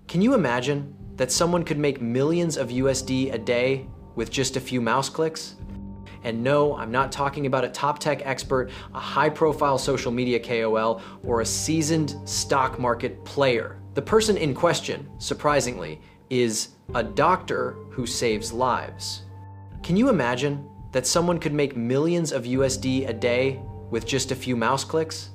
Can you imagine that someone could make millions of USD a day with just a few mouse clicks? And no, I'm not talking about a top tech expert, a high-profile social media KOL, or a seasoned stock market player. The person in question, surprisingly, is a doctor who saves lives. Can you imagine that someone could make millions of USD a day with just a few mouse clicks?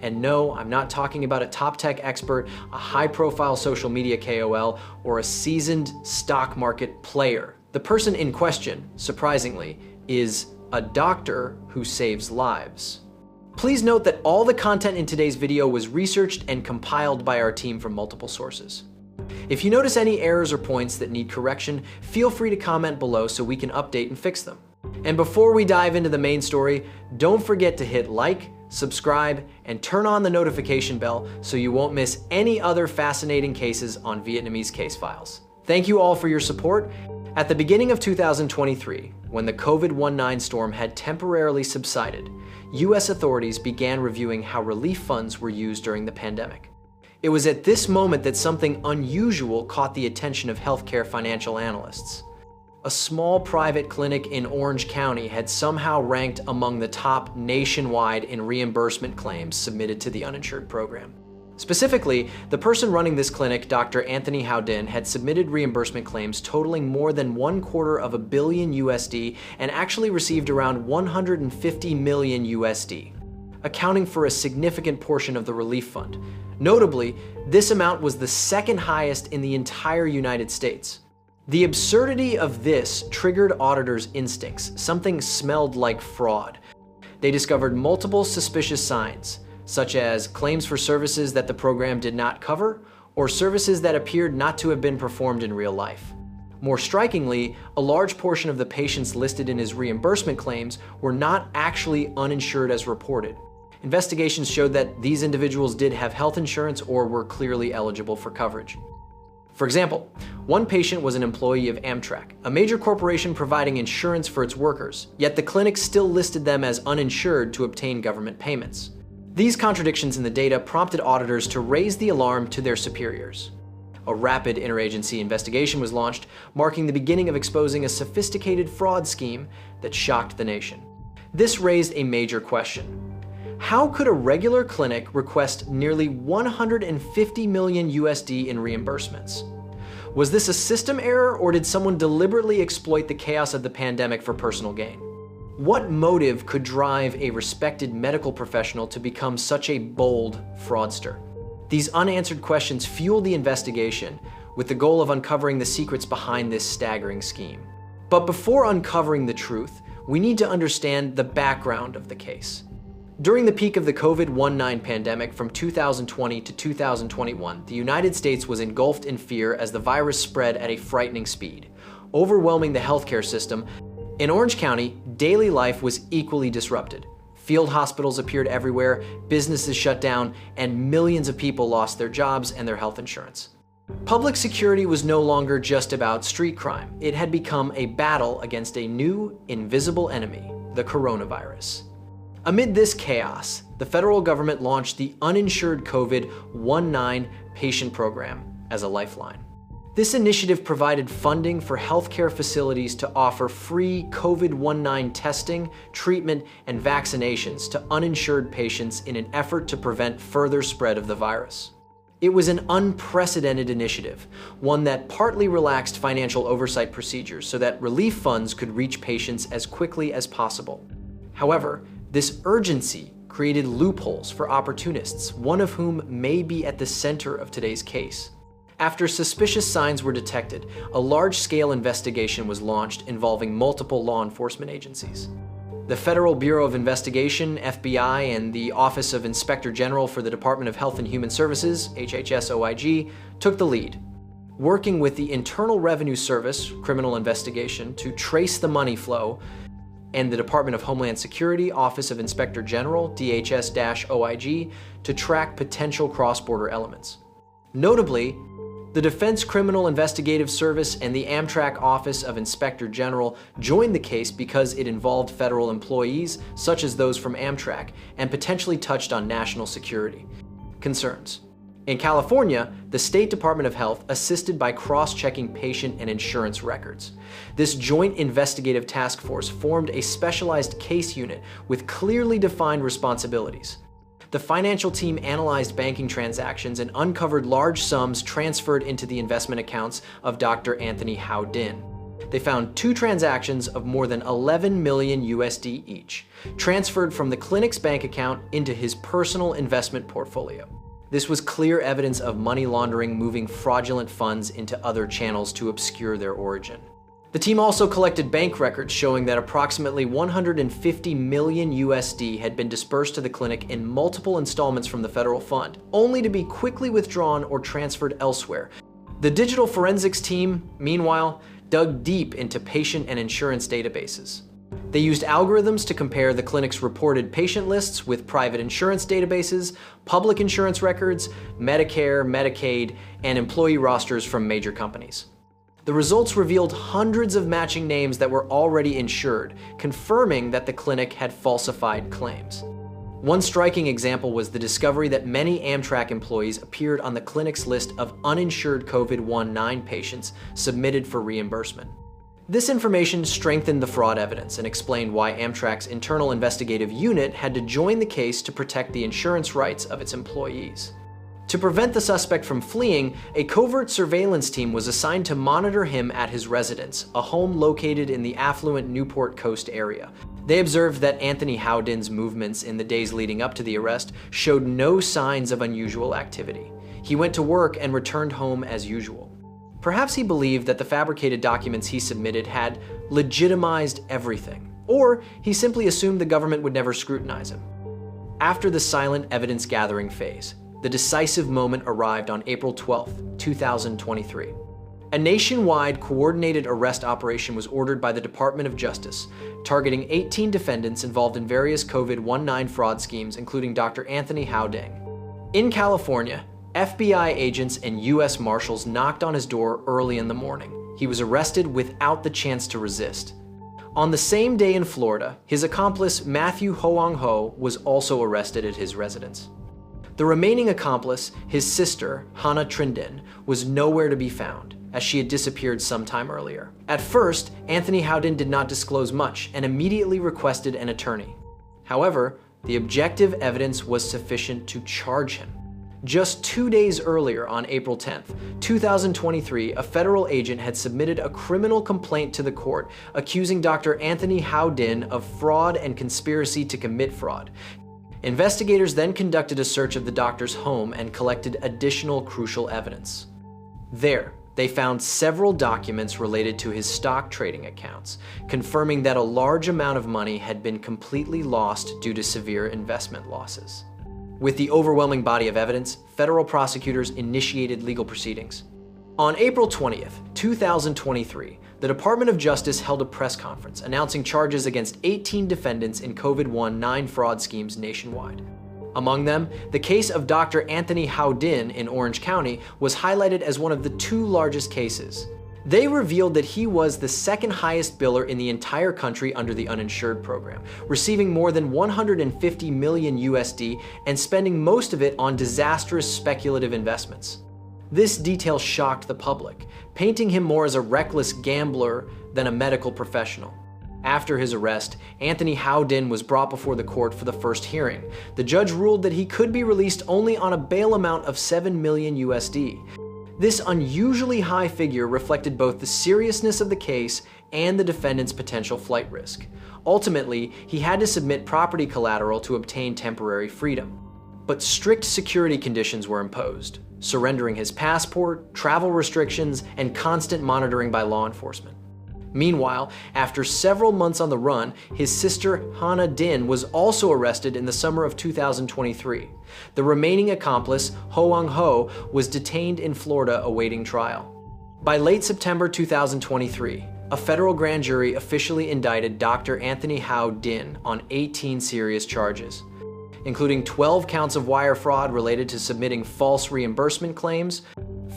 And no, I'm not talking about a top tech expert, a high-profile social media KOL, or a seasoned stock market player. The person in question, surprisingly, is a doctor who saves lives. Please note that all the content in today's video was researched and compiled by our team from multiple sources. If you notice any errors or points that need correction, feel free to comment below so we can update and fix them. And before we dive into the main story, don't forget to hit like, subscribe, and turn on the notification bell so you won't miss any other fascinating cases on Vietnamese case files. Thank you all for your support. At the beginning of 2023, when the COVID-19 storm had temporarily subsided, US authorities began reviewing how relief funds were used during the pandemic. It was at this moment that something unusual caught the attention of healthcare financial analysts. A small private clinic in Orange County had somehow ranked among the top nationwide in reimbursement claims submitted to the uninsured program. Specifically, the person running this clinic, Dr. Anthony Hao Dinh, had submitted reimbursement claims totaling more than $250 million USD and actually received around 150 million USD, accounting for a significant portion of the relief fund. Notably, this amount was the second highest in the entire United States. The absurdity of this triggered auditors' instincts. Something smelled like fraud. They discovered multiple suspicious signs, such as claims for services that the program did not cover, or services that appeared not to have been performed in real life. More strikingly, a large portion of the patients listed in his reimbursement claims were not actually uninsured as reported. Investigations showed that these individuals did have health insurance or were clearly eligible for coverage. For example, one patient was an employee of Amtrak, a major corporation providing insurance for its workers, yet the clinic still listed them as uninsured to obtain government payments. These contradictions in the data prompted auditors to raise the alarm to their superiors. A rapid interagency investigation was launched, marking the beginning of exposing a sophisticated fraud scheme that shocked the nation. This raised a major question. How could a regular clinic request nearly 150 million USD in reimbursements? Was this a system error, or did someone deliberately exploit the chaos of the pandemic for personal gain? What motive could drive a respected medical professional to become such a bold fraudster? These unanswered questions fueled the investigation, with the goal of uncovering the secrets behind this staggering scheme. But before uncovering the truth, we need to understand the background of the case. During the peak of the COVID-19 pandemic from 2020 to 2021, the United States was engulfed in fear as the virus spread at a frightening speed, overwhelming the healthcare system. In Orange County, daily life was equally disrupted. Field hospitals appeared everywhere, businesses shut down, and millions of people lost their jobs and their health insurance. Public security was no longer just about street crime. It had become a battle against a new, invisible enemy, the coronavirus. Amid this chaos, the federal government launched the Uninsured COVID-19 Patient Program as a lifeline. This initiative provided funding for healthcare facilities to offer free COVID-19 testing, treatment, and vaccinations to uninsured patients in an effort to prevent further spread of the virus. It was an unprecedented initiative, one that partly relaxed financial oversight procedures so that relief funds could reach patients as quickly as possible. However, this urgency created loopholes for opportunists, one of whom may be at the center of today's case. After suspicious signs were detected, a large-scale investigation was launched involving multiple law enforcement agencies. The Federal Bureau of Investigation, FBI, and the Office of Inspector General for the Department of Health and Human Services, HHS-OIG, took the lead, working with the Internal Revenue Service, Criminal Investigation, to trace the money flow, and the Department of Homeland Security, Office of Inspector General, DHS-OIG, to track potential cross-border elements. Notably, the Defense Criminal Investigative Service and the Amtrak Office of Inspector General joined the case because it involved federal employees, such as those from Amtrak, and potentially touched on national security concerns. In California, the State Department of Health assisted by cross-checking patient and insurance records. This joint investigative task force formed a specialized case unit with clearly defined responsibilities. The financial team analyzed banking transactions and uncovered large sums transferred into the investment accounts of Dr. Anthony Hao Dinh. They found 2 transactions of more than 11 million USD each, transferred from the clinic's bank account into his personal investment portfolio. This was clear evidence of money laundering moving fraudulent funds into other channels to obscure their origin. The team also collected bank records showing that approximately 150 million USD had been dispersed to the clinic in multiple installments from the federal fund, only to be quickly withdrawn or transferred elsewhere. The digital forensics team, meanwhile, dug deep into patient and insurance databases. They used algorithms to compare the clinic's reported patient lists with private insurance databases, public insurance records, Medicare, Medicaid, and employee rosters from major companies. The results revealed hundreds of matching names that were already insured, confirming that the clinic had falsified claims. One striking example was the discovery that many Amtrak employees appeared on the clinic's list of uninsured COVID-19 patients submitted for reimbursement. This information strengthened the fraud evidence and explained why Amtrak's internal investigative unit had to join the case to protect the insurance rights of its employees. To prevent the suspect from fleeing, a covert surveillance team was assigned to monitor him at his residence, a home located in the affluent Newport Coast area. They observed that Anthony Hao Dinh's movements in the days leading up to the arrest showed no signs of unusual activity. He went to work and returned home as usual. Perhaps he believed that the fabricated documents he submitted had legitimized everything, or he simply assumed the government would never scrutinize him. After the silent evidence-gathering phase, the decisive moment arrived on April 12, 2023. A nationwide coordinated arrest operation was ordered by the Department of Justice, targeting 18 defendants involved in various COVID-19 fraud schemes, including Dr. Anthony Hao Dinh. In California, FBI agents and U.S. Marshals knocked on his door early in the morning. He was arrested without the chance to resist. On the same day in Florida, his accomplice Matthew Ho was also arrested at his residence. The remaining accomplice, his sister, Hannah Trindin, was nowhere to be found, as she had disappeared sometime earlier. At first, Anthony Hao Dinh did not disclose much and immediately requested an attorney. However, the objective evidence was sufficient to charge him. Just 2 days earlier, on April 10, 2023, a federal agent had submitted a criminal complaint to the court accusing Dr. Anthony Hao Dinh of fraud and conspiracy to commit fraud. Investigators then conducted a search of the doctor's home and collected additional crucial evidence. There, they found several documents related to his stock trading accounts, confirming that a large amount of money had been completely lost due to severe investment losses. With the overwhelming body of evidence, federal prosecutors initiated legal proceedings. On April 20th, 2023, the Department of Justice held a press conference announcing charges against 18 defendants in COVID-19 fraud schemes nationwide. Among them, the case of Dr. Anthony Hao Dinh in Orange County was highlighted as one of the 2 largest cases. They revealed that he was the second highest biller in the entire country under the uninsured program, receiving more than 150 million USD and spending most of it on disastrous speculative investments. This detail shocked the public, painting him more as a reckless gambler than a medical professional. After his arrest, Anthony Hao Dinh was brought before the court for the first hearing. The judge ruled that he could be released only on a bail amount of 7 million USD. This unusually high figure reflected both the seriousness of the case and the defendant's potential flight risk. Ultimately, he had to submit property collateral to obtain temporary freedom. But strict security conditions were imposed, surrendering his passport, travel restrictions, and constant monitoring by law enforcement. Meanwhile, after several months on the run, his sister Hannah Dinh was also arrested in the summer of 2023. The remaining accomplice, Ho was detained in Florida awaiting trial. By late September 2023, a federal grand jury officially indicted Dr. Anthony Hao Dinh on 18 serious charges, including 12 counts of wire fraud related to submitting false reimbursement claims,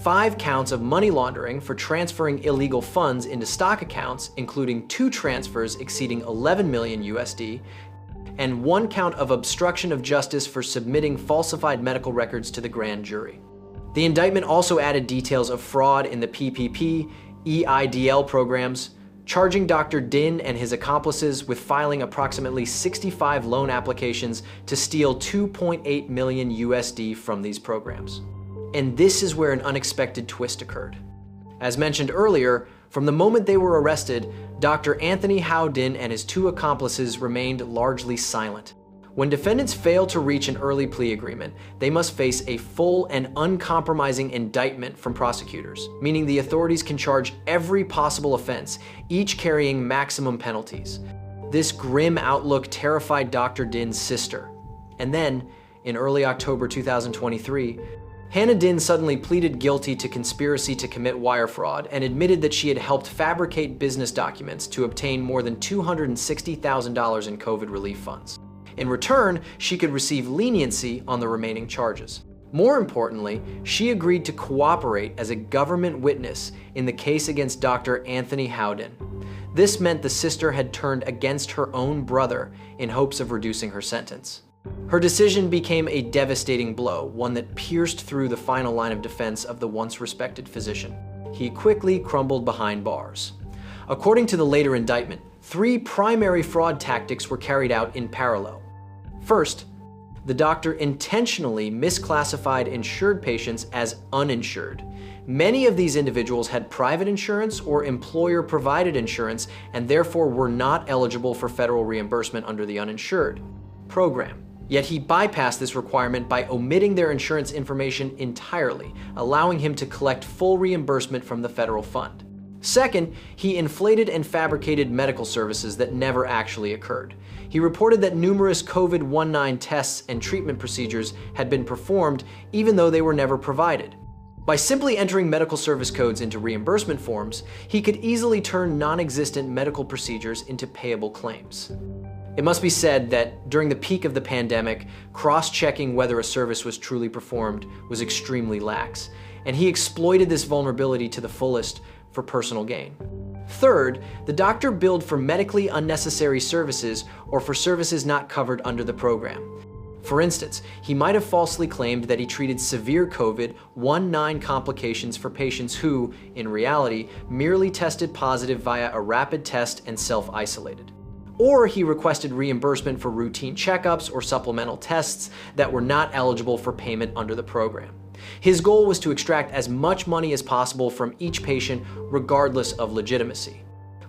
5 counts of money laundering for transferring illegal funds into stock accounts, including 2 transfers exceeding 11 million USD, and 1 count of obstruction of justice for submitting falsified medical records to the grand jury. The indictment also added details of fraud in the PPP, EIDL programs, charging Dr. Dinh and his accomplices with filing approximately 65 loan applications to steal 2.8 million USD from these programs. And this is where an unexpected twist occurred. As mentioned earlier, from the moment they were arrested, Dr. Anthony Hao Dinh and his two accomplices remained largely silent. When defendants fail to reach an early plea agreement, they must face a full and uncompromising indictment from prosecutors, meaning the authorities can charge every possible offense, each carrying maximum penalties. This grim outlook terrified Dr. Dinh's sister. And then, in early October 2023, Hannah Dinh suddenly pleaded guilty to conspiracy to commit wire fraud and admitted that she had helped fabricate business documents to obtain more than $260,000 in COVID relief funds. In return, she could receive leniency on the remaining charges. More importantly, she agreed to cooperate as a government witness in the case against Dr. Anthony Hao Dinh. This meant the sister had turned against her own brother in hopes of reducing her sentence. Her decision became a devastating blow, one that pierced through the final line of defense of the once respected physician. He quickly crumbled behind bars. According to the later indictment, 3 primary fraud tactics were carried out in parallel. First, the doctor intentionally misclassified insured patients as uninsured. Many of these individuals had private insurance or employer-provided insurance and therefore were not eligible for federal reimbursement under the uninsured program. Yet he bypassed this requirement by omitting their insurance information entirely, allowing him to collect full reimbursement from the federal fund. Second, he inflated and fabricated medical services that never actually occurred. He reported that numerous COVID-19 tests and treatment procedures had been performed even though they were never provided. By simply entering medical service codes into reimbursement forms, he could easily turn non-existent medical procedures into payable claims. It must be said that during the peak of the pandemic, cross-checking whether a service was truly performed was extremely lax, and he exploited this vulnerability to the fullest for personal gain. Third, the doctor billed for medically unnecessary services or for services not covered under the program. For instance, he might have falsely claimed that he treated severe COVID-19 complications for patients who, in reality, merely tested positive via a rapid test and self-isolated. Or he requested reimbursement for routine checkups or supplemental tests that were not eligible for payment under the program. His goal was to extract as much money as possible from each patient, regardless of legitimacy.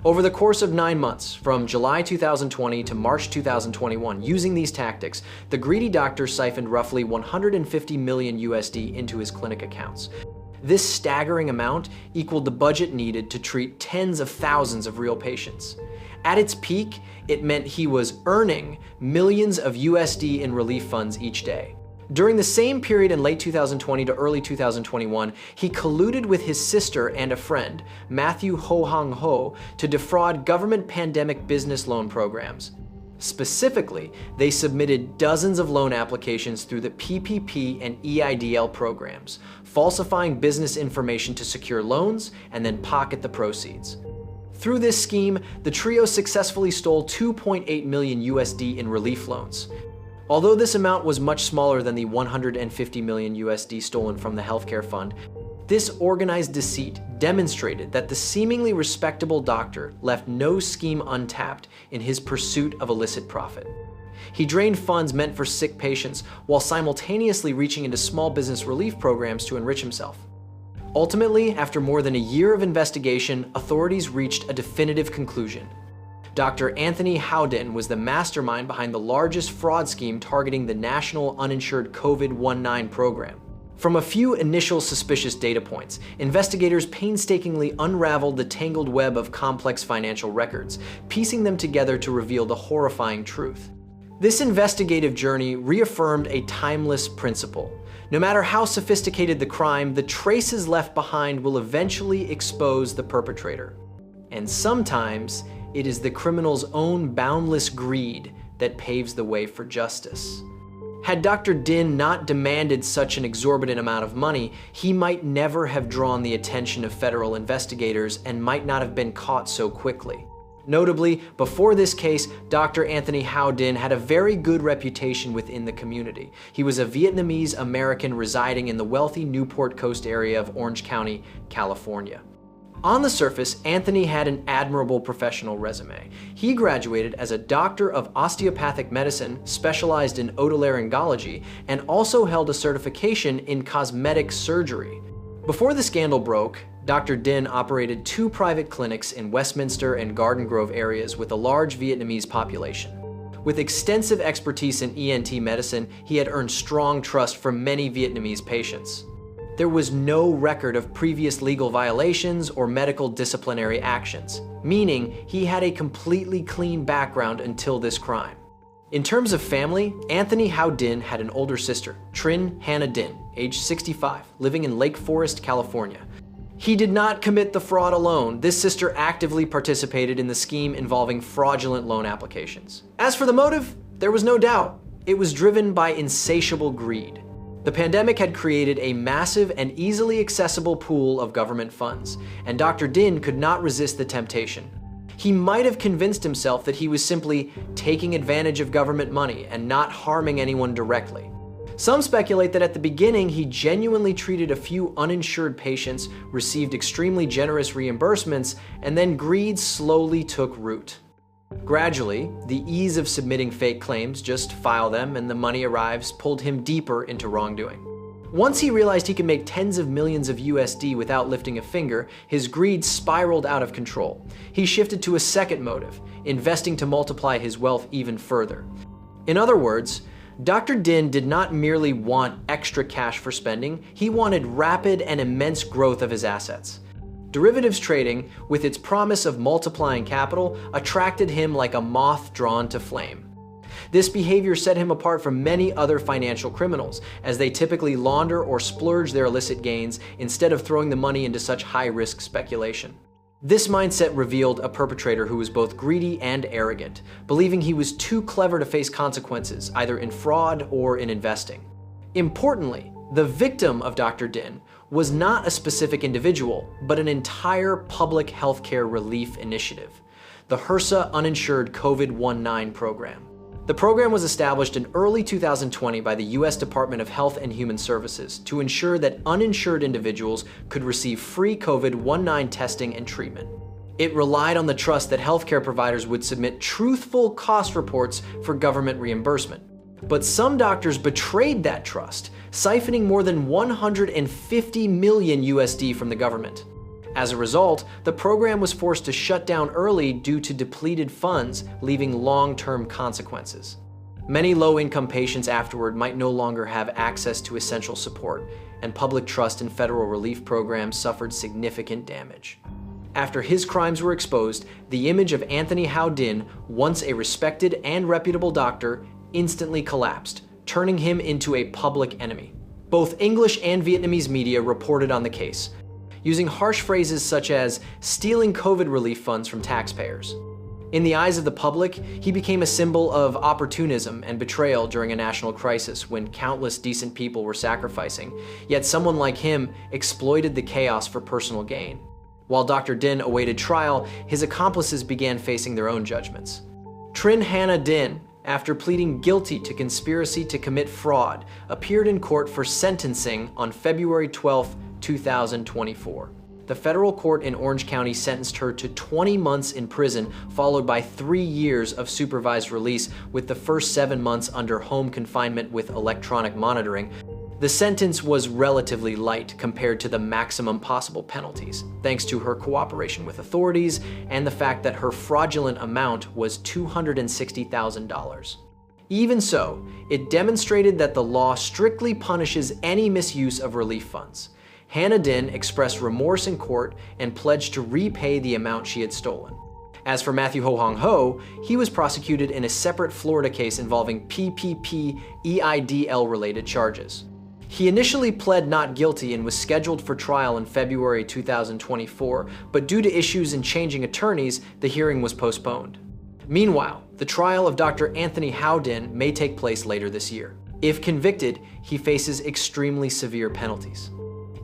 Over the course of 9 months, from July 2020 to March 2021, using these tactics, the greedy doctor siphoned roughly 150 million USD into his clinic accounts. This staggering amount equaled the budget needed to treat tens of thousands of real patients. At its peak, it meant he was earning millions of USD in relief funds each day. During the same period in late 2020 to early 2021, he colluded with his sister and a friend, Matthew Ho Hong Ho, to defraud government pandemic business loan programs. Specifically, they submitted dozens of loan applications through the PPP and EIDL programs, falsifying business information to secure loans and then pocket the proceeds. Through this scheme, the trio successfully stole 2.8 million USD in relief loans. Although this amount was much smaller than the 150 million USD stolen from the healthcare fund, this organized deceit demonstrated that the seemingly respectable doctor left no scheme untapped in his pursuit of illicit profit. He drained funds meant for sick patients while simultaneously reaching into small business relief programs to enrich himself. Ultimately, after more than a year of investigation, authorities reached a definitive conclusion. Dr. Anthony Hao Dinh was the mastermind behind the largest fraud scheme targeting the national uninsured COVID-19 program. From a few initial suspicious data points, investigators painstakingly unraveled the tangled web of complex financial records, piecing them together to reveal the horrifying truth. This investigative journey reaffirmed a timeless principle. No matter how sophisticated the crime, the traces left behind will eventually expose the perpetrator. And sometimes, it is the criminal's own boundless greed that paves the way for justice. Had Dr. Dinh not demanded such an exorbitant amount of money, he might never have drawn the attention of federal investigators and might not have been caught so quickly. Notably, before this case, Dr. Anthony Hao Dinh had a very good reputation within the community. He was a Vietnamese-American residing in the wealthy Newport Coast area of Orange County, California. On the surface, Anthony had an admirable professional resume. He graduated as a doctor of osteopathic medicine, specialized in otolaryngology, and also held a certification in cosmetic surgery. Before the scandal broke, Dr. Dinh operated 2 private clinics in Westminster and Garden Grove areas with a large Vietnamese population. With extensive expertise in ENT medicine, he had earned strong trust from many Vietnamese patients. There was no record of previous legal violations or medical disciplinary actions, meaning he had a completely clean background until this crime. In terms of family, Anthony Hao Dinh had an older sister, Trinh Hannah Dinh, age 65, living in Lake Forest, California. He did not commit the fraud alone. This sister actively participated in the scheme involving fraudulent loan applications. As for the motive, there was no doubt. It was driven by insatiable greed. The pandemic had created a massive and easily accessible pool of government funds, and Dr. Dinh could not resist the temptation. He might have convinced himself that he was simply taking advantage of government money and not harming anyone directly. Some speculate that at the beginning he genuinely treated a few uninsured patients, received extremely generous reimbursements, and then greed slowly took root. Gradually, the ease of submitting fake claims, just file them and the money arrives, pulled him deeper into wrongdoing. Once he realized he could make tens of millions of USD without lifting a finger, his greed spiraled out of control. He shifted to a second motive, investing to multiply his wealth even further. In other words, Dr. Dinh did not merely want extra cash for spending, he wanted rapid and immense growth of his assets. Derivatives trading, with its promise of multiplying capital, attracted him like a moth drawn to flame. This behavior set him apart from many other financial criminals, as they typically launder or splurge their illicit gains instead of throwing the money into such high-risk speculation. This mindset revealed a perpetrator who was both greedy and arrogant, believing he was too clever to face consequences, either in fraud or in investing. Importantly, the victim of Dr. Dinh was not a specific individual, but an entire public healthcare relief initiative, the HRSA Uninsured COVID-19 program. The program was established in early 2020 by the U.S. Department of Health and Human Services to ensure that uninsured individuals could receive free COVID-19 testing and treatment. It relied on the trust that healthcare providers would submit truthful cost reports for government reimbursement. But some doctors betrayed that trust, siphoning more than 150 million USD from the government. As a result, the program was forced to shut down early due to depleted funds, leaving long-term consequences. Many low-income patients afterward might no longer have access to essential support, and public trust in federal relief programs suffered significant damage. After his crimes were exposed, the image of Anthony Hao Dinh, once a respected and reputable doctor, instantly collapsed, turning him into a public enemy. Both English and Vietnamese media reported on the case, using harsh phrases such as stealing COVID relief funds from taxpayers. In the eyes of the public, he became a symbol of opportunism and betrayal during a national crisis when countless decent people were sacrificing, yet someone like him exploited the chaos for personal gain. While Dr. Dinh awaited trial, his accomplices began facing their own judgments. Trinh Hannah Dinh, after pleading guilty to conspiracy to commit fraud, appeared in court for sentencing on February 12, 2024. The federal court in Orange County sentenced her to 20 months in prison, followed by 3 years of supervised release, with the first 7 months under home confinement with electronic monitoring. The sentence was relatively light compared to the maximum possible penalties, thanks to her cooperation with authorities and the fact that her fraudulent amount was $260,000. Even so, it demonstrated that the law strictly punishes any misuse of relief funds. Hannah Dinh expressed remorse in court and pledged to repay the amount she had stolen. As for Matthew Ho Hong Ho, he was prosecuted in a separate Florida case involving PPP EIDL-related charges. He initially pled not guilty and was scheduled for trial in February 2024, but due to issues in changing attorneys, the hearing was postponed. Meanwhile, the trial of Dr. Anthony Hao Dinh may take place later this year. If convicted, he faces extremely severe penalties.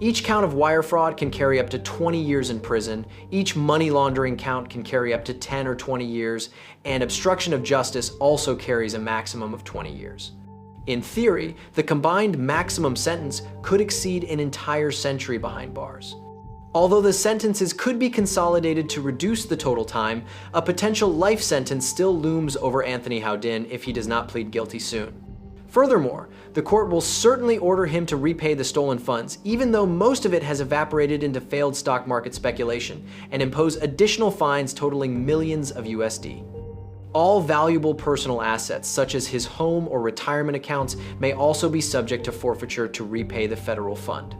Each count of wire fraud can carry up to 20 years in prison, each money laundering count can carry up to 10 or 20 years, and obstruction of justice also carries a maximum of 20 years. In theory, the combined maximum sentence could exceed an entire century behind bars. Although the sentences could be consolidated to reduce the total time, a potential life sentence still looms over Anthony Hao Dinh if he does not plead guilty soon. Furthermore, the court will certainly order him to repay the stolen funds, even though most of it has evaporated into failed stock market speculation, and impose additional fines totaling millions of USD. All valuable personal assets, such as his home or retirement accounts, may also be subject to forfeiture to repay the federal fund.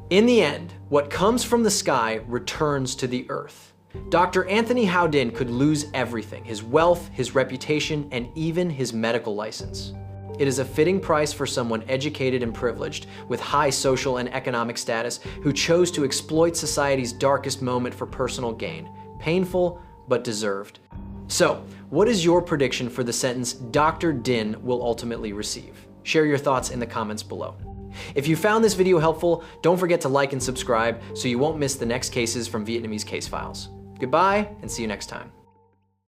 In the end, what comes from the sky returns to the earth. Dr. Anthony Hao Dinh could lose everything: his wealth, his reputation, and even his medical license. It is a fitting price for someone educated and privileged, with high social and economic status, who chose to exploit society's darkest moment for personal gain. Painful, but deserved. So, what is your prediction for the sentence Dr. Dinh will ultimately receive? Share your thoughts in the comments below. If you found this video helpful, don't forget to like and subscribe so you won't miss the next cases from Vietnamese Case Files. Goodbye, and see you next time.